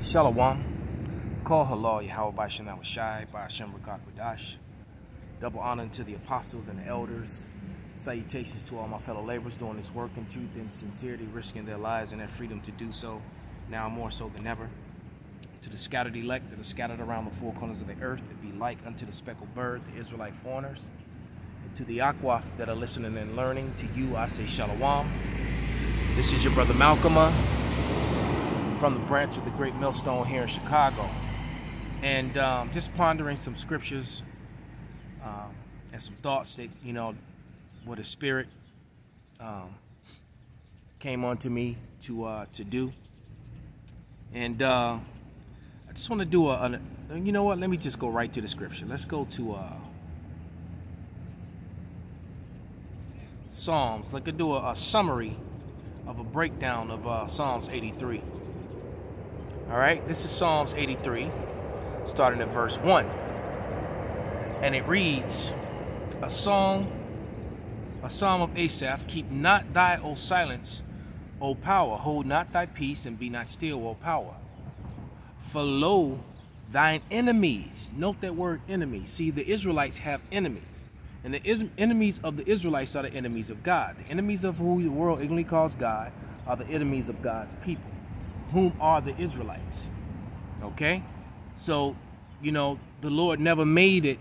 Shalom. Call halal Yahweh by Shanam Shai by Hashem Rakak Badash. Double honor to the apostles and the elders. Salutations to all my fellow laborers doing this work in truth and sincerity, risking their lives and their freedom to do so, now more so than ever. To the scattered elect that are scattered around the four corners of the earth, that be like unto the speckled bird, the Israelite foreigners. And to the Aquaf that are listening and learning, to you I say Shalom. This is your brother Malchaamah from the branch of the Great Millstone here in Chicago. And just pondering some scriptures and some thoughts that, you know, what the Spirit came onto me to do. And I just want to do you know what, let me just go right to the scripture. Let's go to Psalms. Let's do a summary of a breakdown of Psalms 83. All right, this is Psalms 83, starting at verse 1. And it reads, a psalm of Asaph, keep not thy O silence, O power, hold not thy peace, and be not still, O power. For lo, thine enemies, note that word enemy. See, the Israelites have enemies. And the enemies of the Israelites are the enemies of God. The enemies of who the world ignorantly calls God are the enemies of God's people, whom are the Israelites. Okay? So, you know, the Lord never made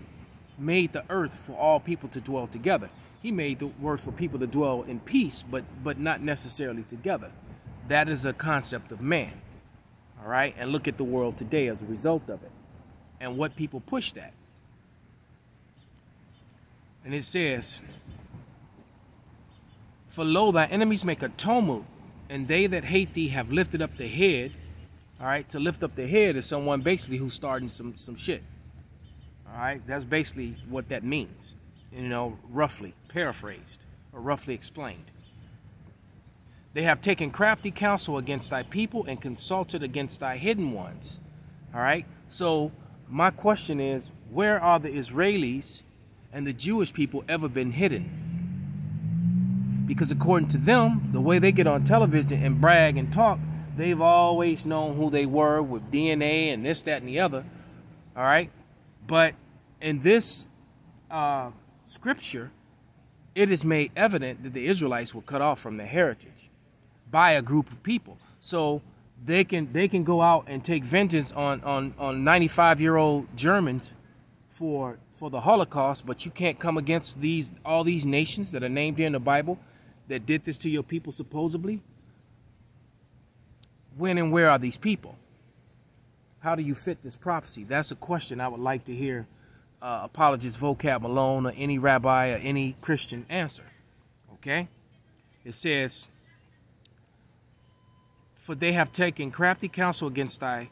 the earth for all people to dwell together. He made the earth for people to dwell in peace, but not necessarily together. That is a concept of man. All right? And look at the world today as a result of it. And what people push that. And it says, for lo, thy enemies make a tumult, and they that hate thee have lifted up the head. All right, to lift up the head is someone basically who's starting some shit. All right, that's basically what that means, you know, roughly paraphrased or roughly explained. They have taken crafty counsel against thy people and consulted against thy hidden ones. All right, so my question is, where are the Israelis and the Jewish people ever been hidden? Because according to them, the way they get on television and brag and talk, they've always known who they were with DNA and this, that, and the other. All right. But in this scripture, it is made evident that the Israelites were cut off from their heritage by a group of people. So they can go out and take vengeance on 95-year-old Germans for the Holocaust, but you can't come against all these nations that are named here in the Bible that did this to your people supposedly. When and where are these people? How do you fit this prophecy? That's a question I would like to hear apologist Vocab Malone or any rabbi or any Christian answer. Okay? It says, for they have taken crafty counsel against thy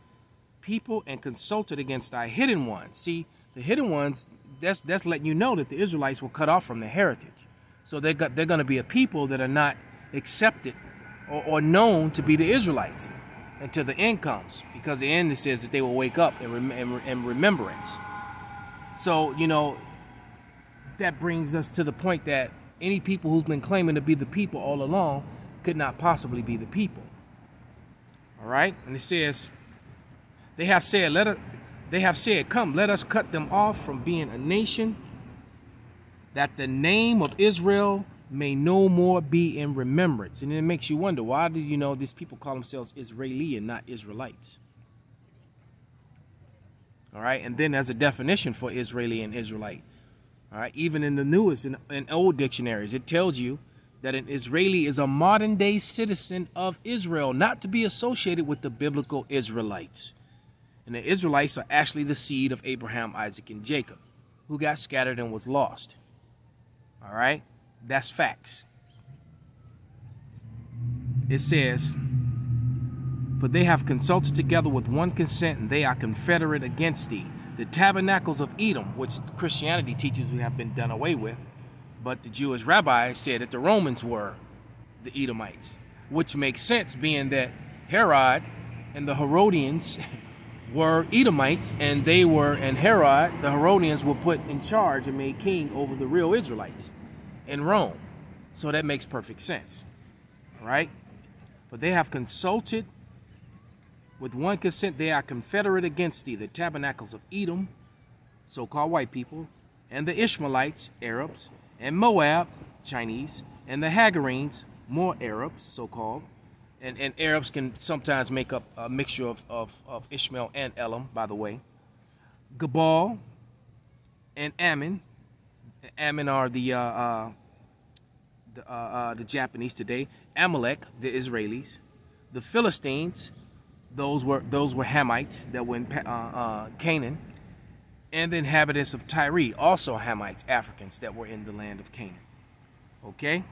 people and consulted against thy hidden ones. See, the hidden ones, that's letting you know that the Israelites were cut off from their heritage. So they're going to be a people that are not accepted or known to be the Israelites until the end comes. Because the end, it says that they will wake up in remembrance. So, you know, that brings us to the point that any people who's been claiming to be the people all along could not possibly be the people. All right? And it says, they have said, come, let us cut them off from being a nation, that the name of Israel may no more be in remembrance. And it makes you wonder, why do you know these people call themselves Israeli and not Israelites? All right, and then there's a definition for Israeli and Israelite. All right, even in the newest and old dictionaries, it tells you that an Israeli is a modern day citizen of Israel, not to be associated with the biblical Israelites. And the Israelites are actually the seed of Abraham, Isaac, and Jacob, who got scattered and was lost. All right? That's facts. It says, for they have consulted together with one consent, and they are confederate against thee. The tabernacles of Edom, which Christianity teaches we have been done away with, but the Jewish rabbis said that the Romans were the Edomites, which makes sense being that Herod and the Herodians were Edomites, and Herod, the Herodians, were put in charge and made king over the real Israelites in Rome. So that makes perfect sense, right? But they have consulted With one consent they are confederate against thee, the tabernacles of Edom, so-called white people, and the Ishmaelites, Arabs, and Moab, Chinese, and the Hagarenes, more Arabs, so-called. And Arabs can sometimes make up a mixture of Ishmael and Elam, by the way. Gebal and Ammon. Ammon are the Japanese today. Amalek, the Israelis. The Philistines, those were Hamites that were in Canaan. And the inhabitants of Tyre, also Hamites, Africans that were in the land of Canaan. Okay?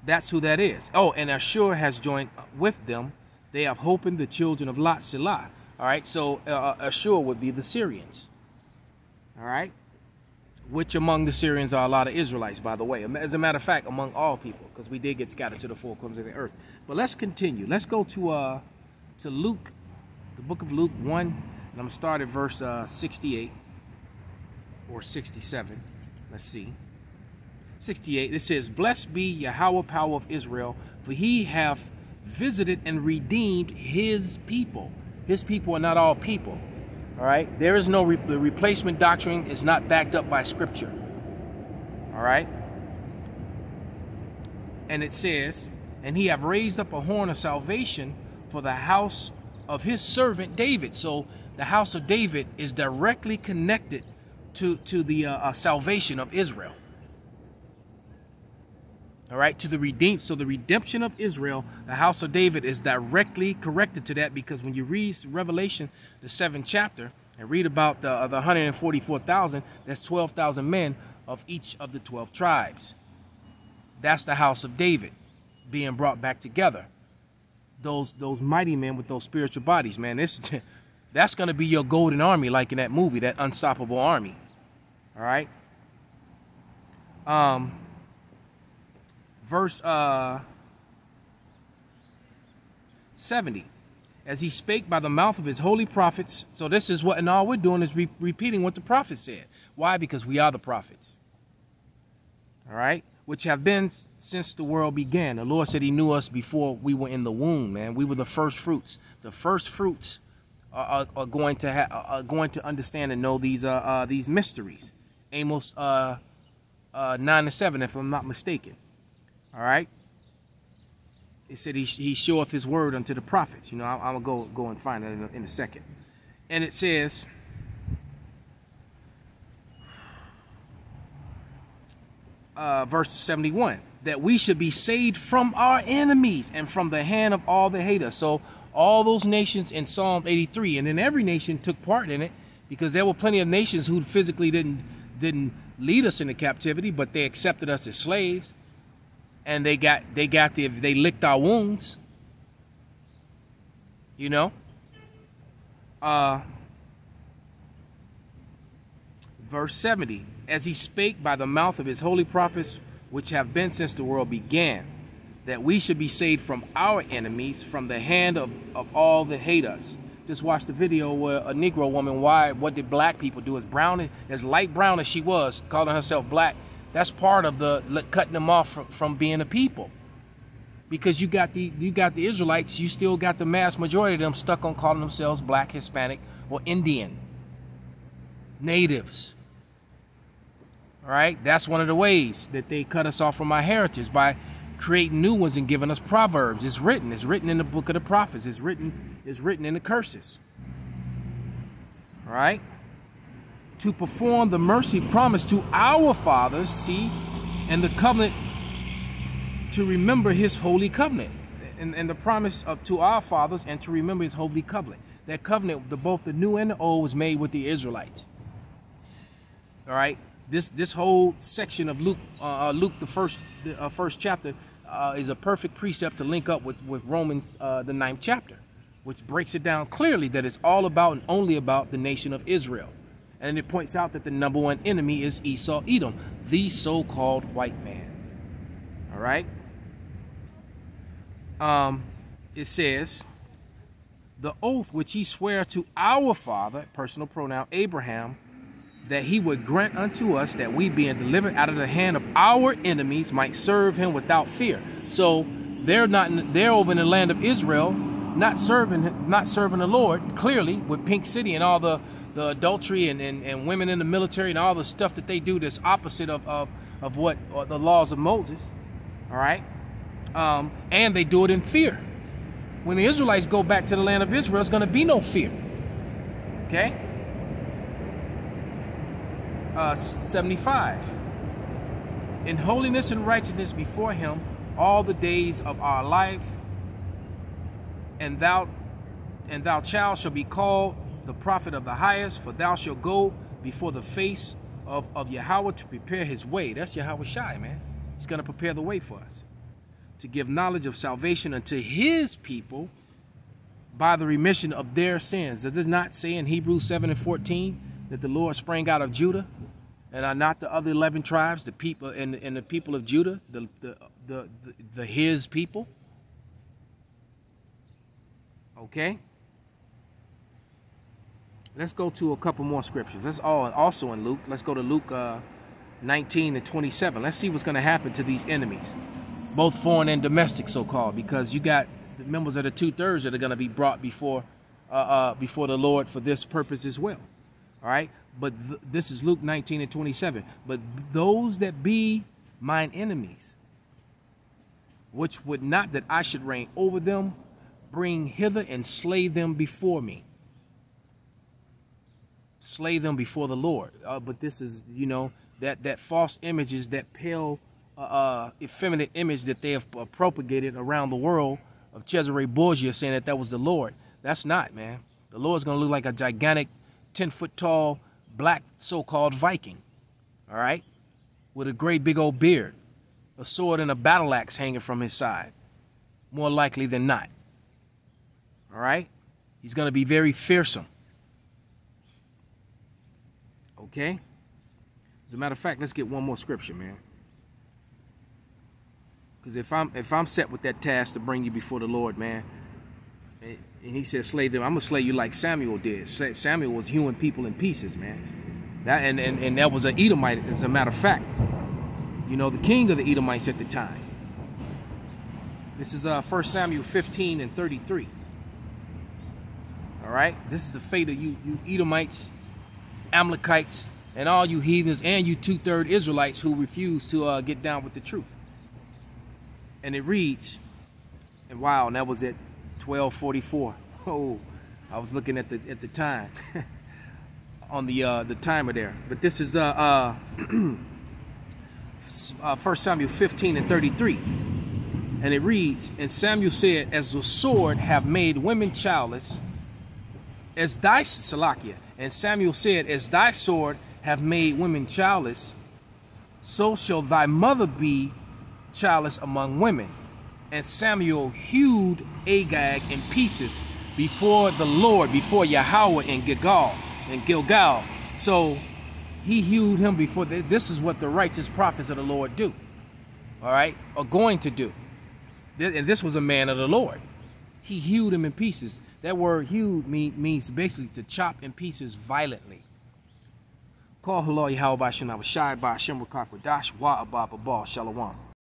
That's who that is. Oh, and Ashur has joined with them. They have holpen the children of Lot Selah. All right, so Ashur would be the Syrians. All right? Which among the Syrians are a lot of Israelites, by the way. As a matter of fact, among all people, because we did get scattered to the four corners of the earth. But let's continue. Let's go to Luke, the book of Luke 1, and I'm going to start at verse 68 or 67. Let's see. 68, it says, Blessed be Yahweh, power of Israel, for he hath visited and redeemed his people. His people are not all people. All right? There is no the replacement doctrine is not backed up by Scripture. All right? And it says, and he have raised up a horn of salvation for the house of his servant David. So the house of David is directly connected to the salvation of Israel. All right, to the redeemed. So the redemption of Israel, the house of David, is directly connected to that, because when you read Revelation, the 7th chapter, and read about the 144,000, that's 12,000 men of each of the 12 tribes. That's the house of David being brought back together. Those mighty men with those spiritual bodies, man. That's going to be your golden army, like in that movie, that unstoppable army. All right. Verse 70, as he spake by the mouth of his holy prophets. So this is what, and all we're doing is repeating what the prophets said. Why? Because we are the prophets. All right, which have been since the world began. The Lord said he knew us before we were in the womb, man. We were the first fruits. The first fruits are going to understand and know these mysteries. Amos 9:7, if I'm not mistaken. All right. It said he showeth his word unto the prophets. You know, I'm going to go and find that in a second. And it says, verse 71, that we should be saved from our enemies and from the hand of all that hate us. So all those nations in Psalm 83, and then every nation took part in it, because there were plenty of nations who physically didn't lead us into captivity, but they accepted us as slaves. And they licked our wounds, you know. Verse 70, as he spake by the mouth of his holy prophets, which have been since the world began, that we should be saved from our enemies, from the hand of all that hate us. Just watched the video where a Negro woman, what did black people do? As light brown as she was, calling herself black. That's part of the cutting them off from being a people, because you got the Israelites. You still got the mass majority of them stuck on calling themselves black, Hispanic, or Indian, natives. All right, that's one of the ways that they cut us off from our heritage, by creating new ones and giving us proverbs. It's written in the book of the prophets. It's written in the curses. All right. To perform the mercy promised to our fathers, see, and the covenant, to remember his holy covenant, and the promise to our fathers, and to remember his holy covenant. That covenant, both the new and the old, was made with the Israelites. All right, this whole section of Luke, the first chapter, is a perfect precept to link up with Romans, the 9th chapter, which breaks it down clearly that it's all about and only about the nation of Israel. And it points out that the number one enemy is Esau, Edom, the so-called white man. All right. It says, the oath which he sware to our father, personal pronoun Abraham, that he would grant unto us that we, being delivered out of the hand of our enemies, might serve him without fear. So they're over in the land of Israel, not serving the Lord, clearly, with Pink City and all the adultery and women in the military and all the stuff that they do that's opposite of what the laws of Moses. All right? And they do it in fear. When the Israelites go back to the land of Israel, there's going to be no fear. Okay? 75. In holiness and righteousness before him all the days of our life, and thou child shall be called the prophet of the highest, for thou shalt go before the face of Yahweh to prepare his way. That's Yahweh Shai, man. He's going to prepare the way for us, to give knowledge of salvation unto his people by the remission of their sins. Does it not say in Hebrews 7:14 that the Lord sprang out of Judah and are not the other 11 tribes, the people and the people of Judah, the his people? Okay. Let's go to a couple more scriptures. That's all also in Luke. Let's go to Luke 19 and 27. Let's see what's going to happen to these enemies, both foreign and domestic, so-called, because you got the members of the 2/3 that are going to be brought before the Lord for this purpose as well. All right. But this is Luke 19 and 27. But those that be mine enemies, which would not that I should reign over them, bring hither and slay them before me. Slay them before the Lord. But this is, you know, that false images, that pale, effeminate image that they have propagated around the world of Cesare Borgia, saying that was the Lord. That's not, man. The Lord's going to look like a gigantic 10-foot tall black so-called Viking. All right? With a great big old beard, a sword and a battle axe hanging from his side. More likely than not. All right? He's going to be very fearsome. Okay? As a matter of fact, let's get one more scripture, man. Because if I'm set with that task to bring you before the Lord, man, and he said, slay them, I'm going to slay you like Samuel did. Samuel was hewing people in pieces, man. That, and that was an Edomite, as a matter of fact. You know, the king of the Edomites at the time. This is 1 Samuel 15 and 33. All right? This is the fate of you Edomites, Amalekites, and all you heathens, and you 2/3 Israelites who refuse to get down with the truth. And it reads, and wow, and that was at 12:44. Oh, I was looking at the time on the timer there. But this is 1 Samuel 15 and 33. And it reads, and Samuel said, as the sword have made women childless, as thy Salakia, and Samuel said, as thy sword have made women childless, so shall thy mother be childless among women. And Samuel hewed Agag in pieces before the Lord, before Yahweh in Gilgal. So he hewed him before. This is what the righteous prophets of the Lord do. All right, are going to do. And this was a man of the Lord. He hewed him in pieces. That word hewed means basically to chop in pieces violently. Call Halal Yahweh Bashim Abashai Bashim Rakakwadash Wa Abba Shalom.